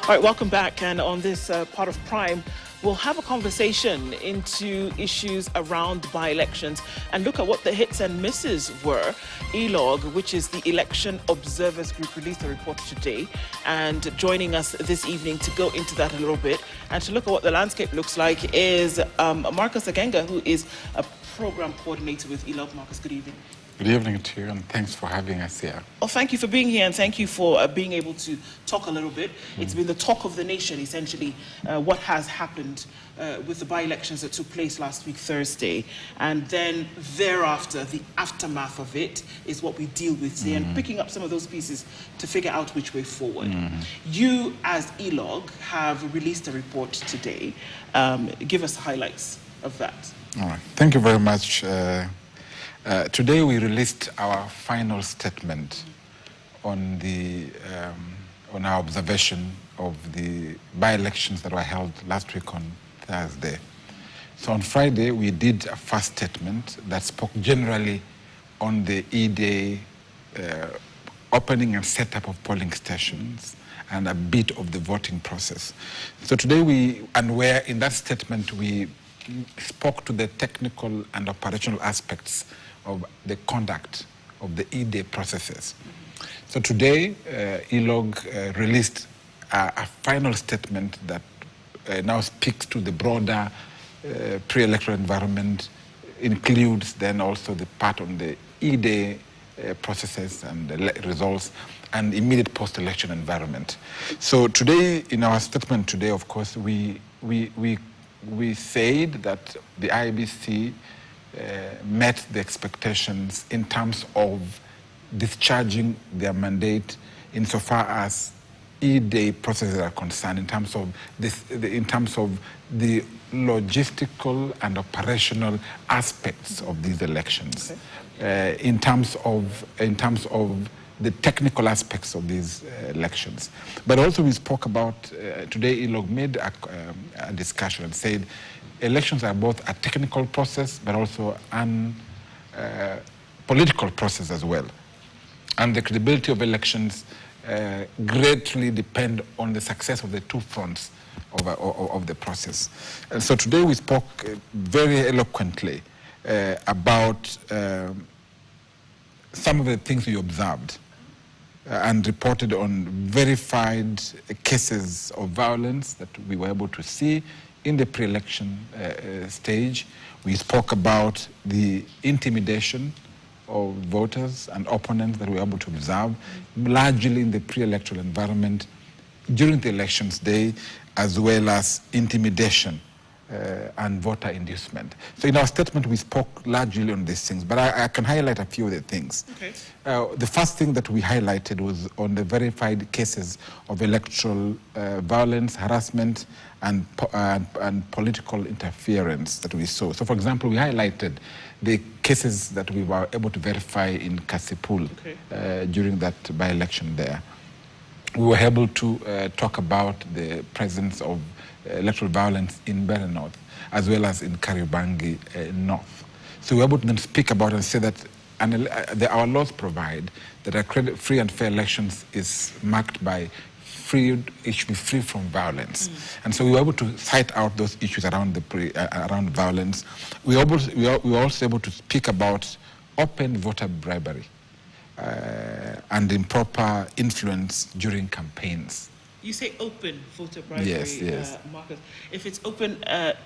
All right, welcome back. And on this part of Prime, we'll have a conversation into issues around by-elections and look at what the hits and misses were. ELOG, which is the Election Observers Group, released a report today. And joining us this evening to go into that a little bit and to look at what the landscape looks like is Marcus Agenga, who is a program coordinator with ELOG. Marcus, good evening. Good evening to you, and thanks for having us here. Well, thank you for being here, and thank you for being able to talk a little bit. It's been the talk of the nation, essentially, what has happened with the by-elections that took place last week, Thursday. And then thereafter, the aftermath of it is what we deal with today, and picking up some of those pieces to figure out which way forward. You, as ELOG, have released a report today. Give us the highlights of that. All right. Thank you very much. Today we released our final statement on our observation of the by-elections that were held last week on Thursday. So on Friday we did a first statement that spoke generally on the E-Day opening and setup of polling stations and a bit of the voting process. So today where in that statement we spoke to the technical and operational aspects of the conduct of the E-Day processes. So today, ELOG released a final statement that now speaks to the broader pre-electoral environment, includes then also the part on the E-Day processes and the results and immediate post-election environment. So today, in our statement today, of course, we said that the IEBC met the expectations in terms of discharging their mandate insofar as E-Day processes are concerned, in terms of the logistical and operational aspects of these elections, in terms of the technical aspects of these elections. But also we spoke about, today ELOG made a discussion and said elections are both a technical process but also a political process as well. And the credibility of elections greatly depend on the success of the two fronts of the process. And so today we spoke very eloquently about some of the things we observed and reported on verified cases of violence that we were able to see in the pre-election stage. We spoke about the intimidation of voters and opponents that we were able to observe, largely in the pre-electoral environment during the elections day, as well as intimidation and voter inducement. So in our statement, we spoke largely on these things, but I can highlight a few of the things. Okay. The first thing that we highlighted was on the verified cases of electoral violence, harassment, and political interference that we saw. So, for example, we highlighted the cases that we were able to verify in Kasipul during that by-election there. We were able to talk about the presence of electoral violence in Bere North, as well as in Kariobangi North. So we were able to then speak about and say that our laws provide that free and fair elections is marked by it should be free from violence. And so we were able to cite out those issues around around violence. We were also able to speak about open voter bribery and improper influence during campaigns. You say open voter bribery, yes. Marcus. If it's open,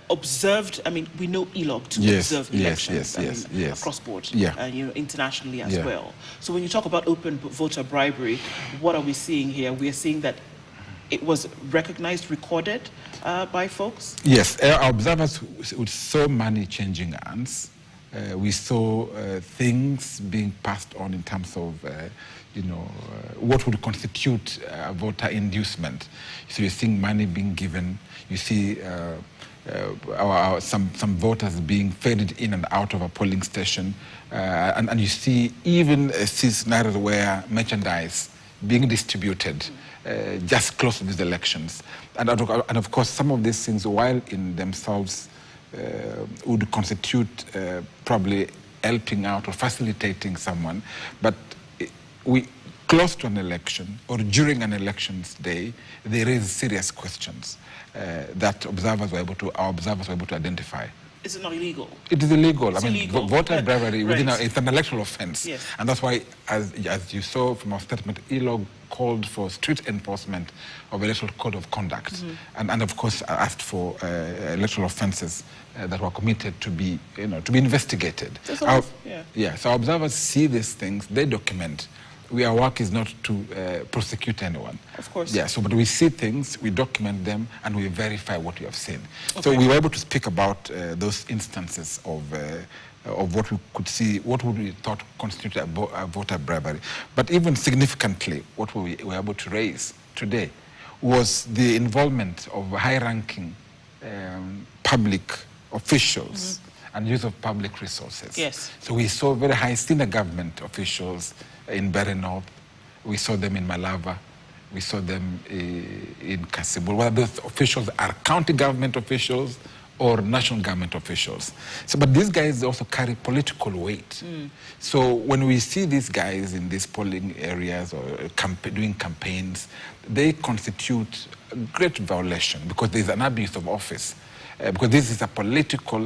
observed, I mean, we know ELOG to observe elections across board, internationally as well. So when you talk about open voter bribery, what are we seeing here? We are seeing that it was recognized, recorded by folks? Yes, our observers with so many changing hands. We saw things being passed on in terms of what would constitute voter inducement. So you're seeing money being given. You see some voters being faded in and out of a polling station. And you see even scenarios where merchandise being distributed just close to these elections. And of course, some of these things, while in themselves would constitute probably helping out or facilitating someone, but close to an election or during an elections day, they raise serious questions that our observers were able to identify. Is it not illegal? It is illegal. It's illegal. Voter bribery Right. it's an electoral offense. Yes. And that's why, as you saw from our statement, ELOG called for strict enforcement of electoral code of conduct, and of course asked for electoral offences that were committed to be investigated. So our observers see these things, they document. Our work is not to prosecute anyone. Of course. Yeah, but we see things, we document them, and we verify what we have seen. Okay. So we were able to speak about those instances of what we could see, what would we thought constituted a voter bribery. But even significantly, what we were able to raise today was the involvement of high-ranking public officials and use of public resources. Yes. So we saw very high senior government officials in Berry North, we saw them in Malava, we saw them in Kasibul. Whether those officials are county government officials or national government officials. But these guys also carry political weight. So when we see these guys in these polling areas or doing campaigns, they constitute a great violation because there's an abuse of office. Because this is a political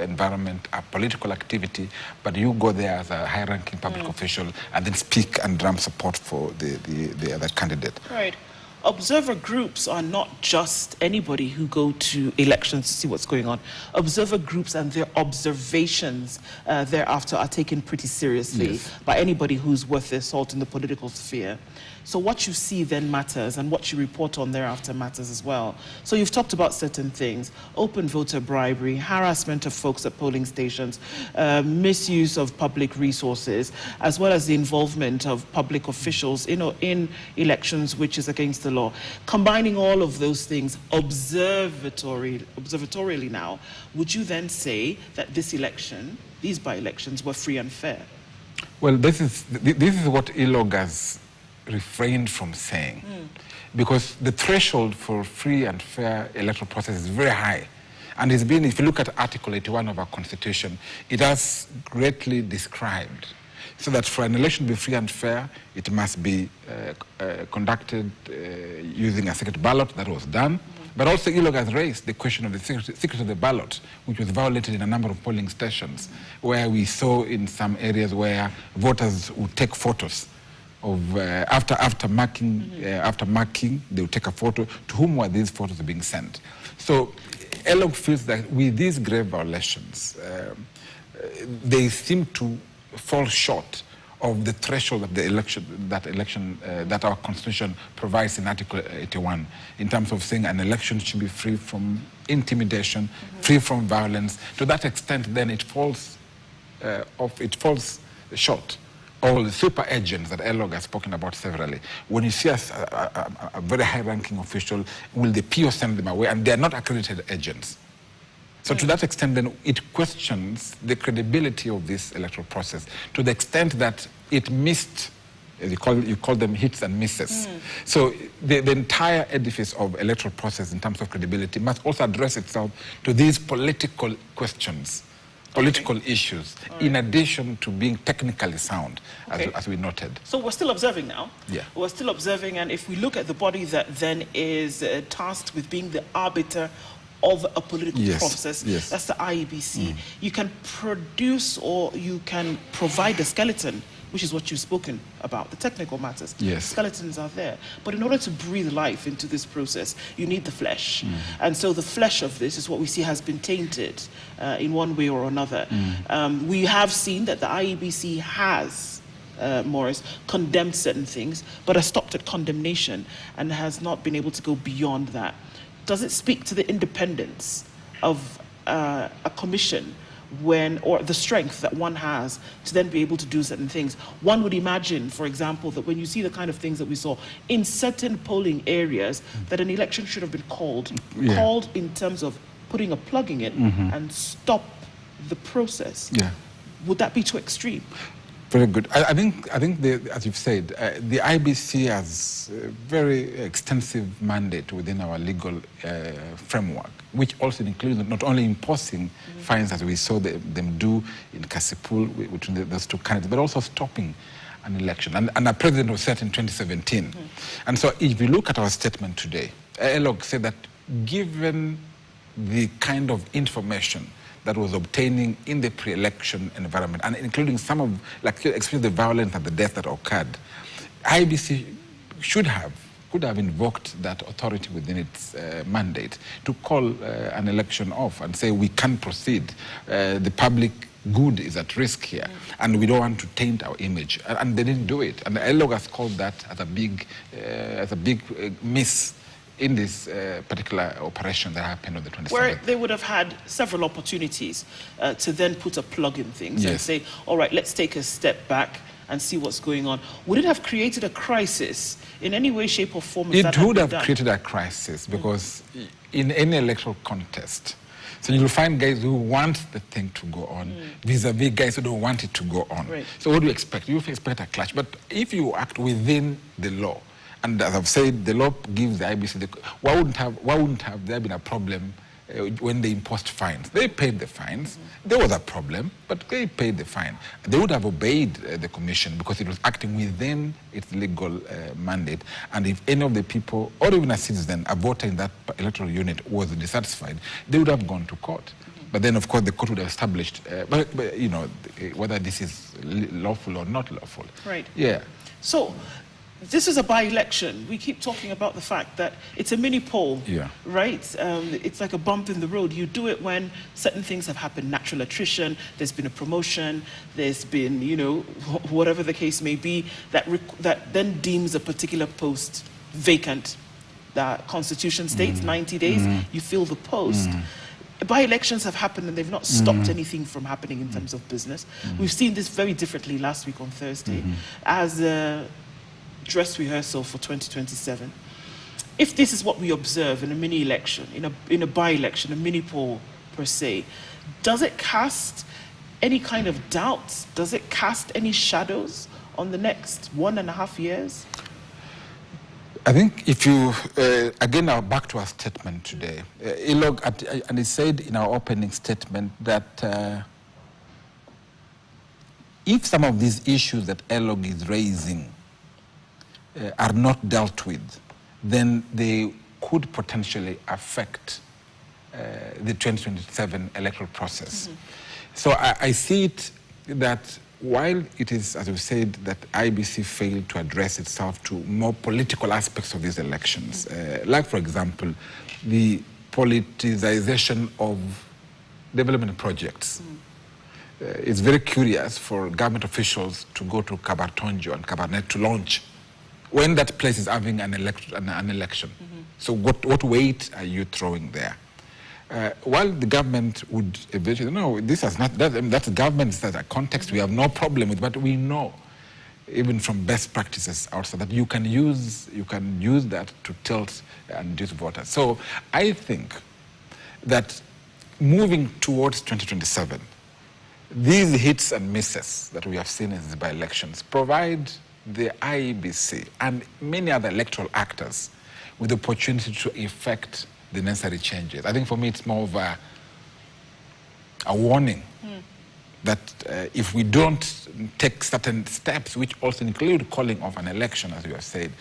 environment, a political activity, but you go there as a high-ranking public official and then speak and drum support for the other candidate. Right. Observer groups are not just anybody who go to elections to see what's going on. Observer groups and their observations thereafter are taken pretty seriously by anybody who's worth their salt in the political sphere. So what you see then matters, and what you report on thereafter matters as well. So you've talked about certain things: open voter bribery, harassment of folks at polling stations, misuse of public resources, as well as the involvement of public officials in elections, which is against the law. Combining all of those things observatorially now, would you then say that this election, these by-elections, were free and fair? Well, this is what ELOG has refrained from saying, because the threshold for free and fair electoral process is very high. And it's been, if you look at Article 81 of our Constitution, it has greatly described so that for an election to be free and fair, it must be conducted using a secret ballot. That was done. But also ELOG has raised the question of the secret of the ballot, which was violated in a number of polling stations, where we saw in some areas where voters would take photos of after marking, they would take a photo. To whom were these photos being sent? So ELOG feels that with these grave violations, they seem to fall short of the threshold of the election that our Constitution provides in Article 81, in terms of saying an election should be free from intimidation, free from violence. To that extent, then it falls short. All the super agents that ELOG has spoken about severally. When you see a very high-ranking official, will the PO send them away? And they are not accredited agents. So to that extent, then, it questions the credibility of this electoral process to the extent that it missed, you call them hits and misses. So the entire edifice of electoral process in terms of credibility must also address itself to these political questions, political issues, in addition to being technically sound, as we noted. So we're still observing now. Yeah. We're still observing, and if we look at the body that then is tasked with being the arbiter of a political process, that's the IEBC. You can produce or you can provide a skeleton, which is what you've spoken about, the technical matters. Skeletons are there. But in order to breathe life into this process, you need the flesh. And so the flesh of this is what we see has been tainted in one way or another. We have seen that the IEBC has, Morris, condemned certain things, but has stopped at condemnation and has not been able to go beyond that. Does it speak to the independence of a commission or the strength that one has to then be able to do certain things? One would imagine, for example, that when you see the kind of things that we saw in certain polling areas, that an election should have been called in terms of putting a plug in it and stop the process. Would that be too extreme? Very good. I think as you've said, the IBC has a very extensive mandate within our legal framework, which also includes not only imposing fines, as we saw them do in Kasipul between those two candidates, but also stopping an election. And a president was set in 2017. And so if you look at our statement today, ELOG said that given the kind of information that was obtaining in the pre-election environment, and including some of, like, especially the violence and the death that occurred, IEBC could have invoked that authority within its mandate to call an election off and say we can't proceed. The public good is at risk here, and we don't want to taint our image. And they didn't do it. And the ELOG has called that as a big miss in this particular operation that happened on the 27th. Where they would have had several opportunities to then put a plug in things and say, all right, let's take a step back and see what's going on. Would it have created a crisis in any way, shape, or form? It would have created a crisis because in any electoral contest, so you'll find guys who want the thing to go on vis-a-vis guys who don't want it to go on. Right. So what do you expect? You expect a clash. But if you act within the law, and as I've said, the law gives the IEBC, why wouldn't have there been a problem when they imposed fines? They paid the fines. There was a problem, but they paid the fine. They would have obeyed the commission because it was acting within its legal mandate. And if any of the people, or even a citizen, a voter in that electoral unit was dissatisfied, they would have gone to court. But then, of course, the court would have established, but you know, whether this is lawful or not lawful. Right. Yeah. So, this is a by-election. We keep talking about the fact that it's a mini poll, right? It's like a bump in the road. You do it when certain things have happened, natural attrition, there's been a promotion, there's been, you know, whatever the case may be, that then deems a particular post vacant. The Constitution states 90 days, you fill the post. By-elections have happened and they've not stopped anything from happening in terms of business. We've seen this very differently last week on Thursday. As a dress rehearsal for 2027. If this is what we observe in a mini election, in a by-election, a mini poll per se, does it cast any kind of doubts? Does it cast any shadows on the next 1.5 years? I think if you, again, now back to our statement today, ELOG, and it said in our opening statement that if some of these issues that ELOG is raising are not dealt with, then they could potentially affect the 2027 electoral process. So I see it that while it is, as we've said, that IEBC failed to address itself to more political aspects of these elections, like, for example, the politicization of development projects. It's very curious for government officials to go to Kabartonjo and Kabarnet to launch when that place is having an election. So what weight are you throwing there? While the government would eventually, no, this is not, that's government, that's a context we have no problem with, but we know, even from best practices outside, that you can use that to tilt and induce voters. So I think that moving towards 2027, these hits and misses that we have seen in these by-elections provide the IEBC and many other electoral actors with the opportunity to effect the necessary changes. I think for me it's more of a warning that if we don't take certain steps, which also include calling off an election, as you have said,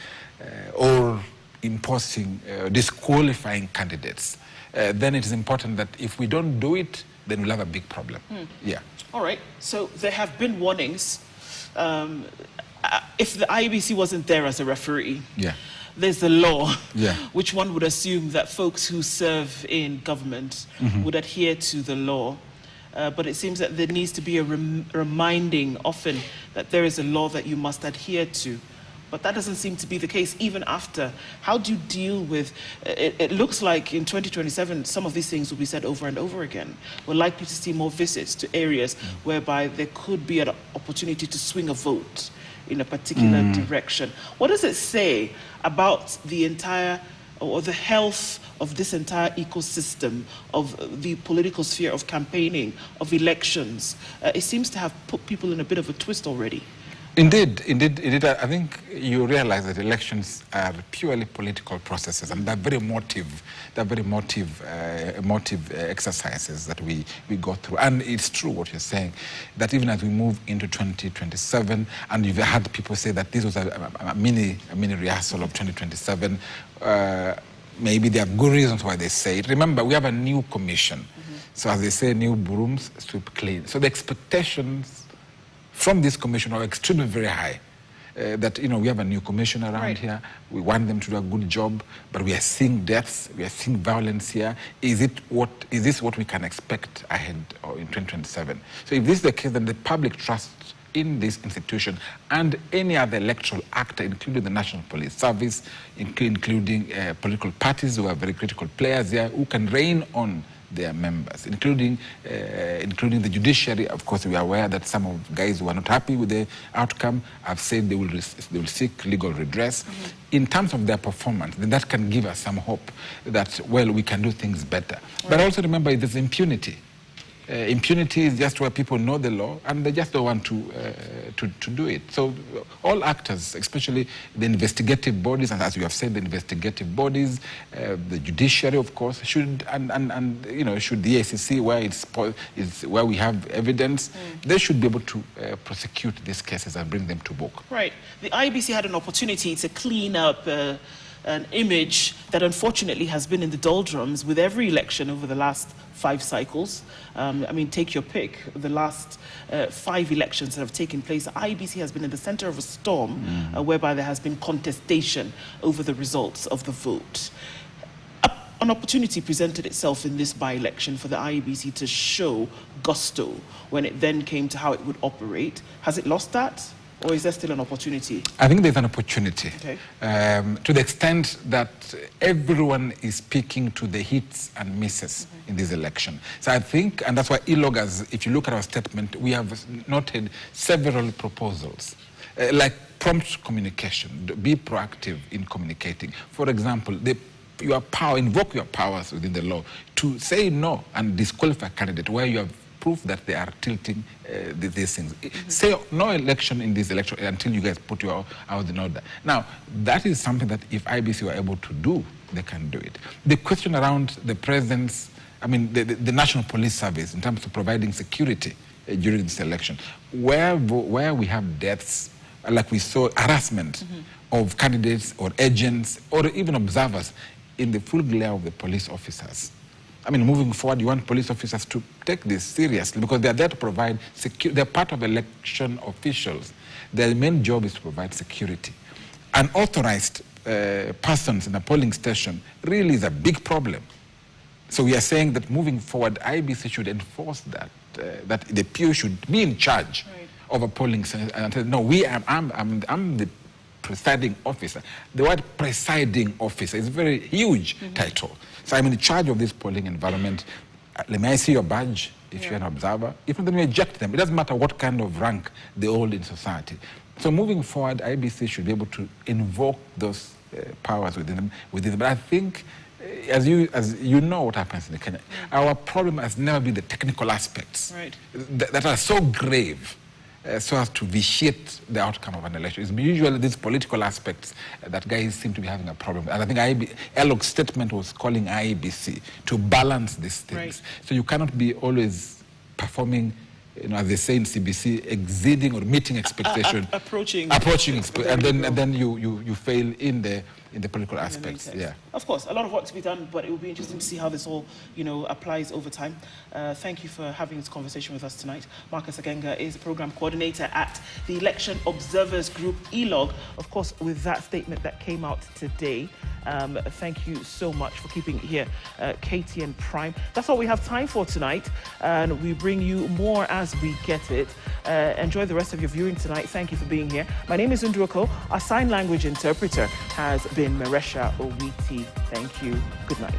or imposing, disqualifying candidates, then it is important that if we don't do it, then we'll have a big problem. Yeah. All right. So there have been warnings. If the IEBC wasn't there as a referee, there's the law, which one would assume that folks who serve in government would adhere to the law. But it seems that there needs to be a reminding often that there is a law that you must adhere to. But that doesn't seem to be the case even after. How do you deal with, it looks like in 2027, some of these things will be said over and over again. We're likely to see more visits to areas whereby there could be an opportunity to swing a vote in a particular direction. What does it say about the entire, or the health of this entire ecosystem of the political sphere of campaigning, of elections? It seems to have put people in a bit of a twist already. Indeed. I think you realize that elections are purely political processes, and they're very emotive exercises that we go through. And it's true what you're saying, that even as we move into 2027, and you've had people say that this was a mini rehearsal of 2027. Maybe there are good reasons why they say it. Remember, we have a new commission. So as they say, new brooms sweep clean. So the expectations from this commission are extremely very high. That, we have a new commission around here. We want them to do a good job, but we are seeing deaths, we are seeing violence here. Is this what we can expect ahead or in 2027? So if this is the case, then the public trust in this institution and any other electoral actor, including the National Police Service, including political parties who are very critical players here, who can rein on their members, including the judiciary. Of course, we are aware that some of guys who are not happy with the outcome have said they will seek legal redress. In terms of their performance, then that can give us some hope that, well, we can do things better. But also remember, there's impunity. Impunity is just where people know the law and they just don't want to do it. So all actors, especially the investigative bodies, and as you have said, the investigative bodies, the judiciary, of course, should should the ACC, where we have evidence, they should be able to prosecute these cases and bring them to book. Right. The IEBC had an opportunity to clean up an image that unfortunately has been in the doldrums with every election over the last 5 cycles. Take your pick. The last 5 elections that have taken place, the IEBC has been in the center of a storm whereby there has been contestation over the results of the vote. An opportunity presented itself in this by-election for the IEBC to show gusto when it then came to how it would operate. Has it lost that? Or is there still an opportunity? I think there's an opportunity. Okay. To the extent that everyone is speaking to the hits and misses in this election. So I think, and that's why ELOG, if you look at our statement, we have noted several proposals, like prompt communication, be proactive in communicating. For example, invoke your powers within the law to say no and disqualify a candidate where you have proof that they are tilting these things. Say no election in this election until you guys put your house in order. Now, that is something that if IEBC were able to do, they can do it. The question around the presence, the National Police Service in terms of providing security during this election, where we have deaths, like we saw harassment of candidates or agents or even observers in the full glare of the police officers. Moving forward, you want police officers to take this seriously because they are there to provide security. They're part of election officials. Their main job is to provide security. Unauthorized persons in a polling station really is a big problem. So we are saying that moving forward, IEBC should enforce that the PO should be in charge of a polling station and say, no, I'm the presiding officer. The word presiding officer is a very huge title. So I'm in charge of this polling environment. Let me see your badge if you're an observer. If not, then we eject them. It doesn't matter what kind of rank they hold in society. So moving forward, IEBC should be able to invoke those powers within them. But I think, as you know what happens in Kenya, our problem has never been the technical aspects that are so grave. So as to vitiate the outcome of an election. It's usually these political aspects that guys seem to be having a problem. And I think ELOG's statement was calling IEBC to balance these things. So you cannot be always performing, as they say in CBC, exceeding or meeting expectation. Approaching and then you fail in the political aspects. Yeah. Of course, a lot of work to be done, but it will be interesting to see how this all, applies over time. Thank you for having this conversation with us tonight. Marcus Agenga is the program coordinator at the Election Observers Group, ELOG. Of course, with that statement that came out today, thank you so much for keeping it here, KTN Prime. That's all we have time for tonight, and we bring you more as we get it. Enjoy the rest of your viewing tonight. Thank you for being here. My name is Undruko. Our sign language interpreter has been Maresha Owiti. Thank you. Good night.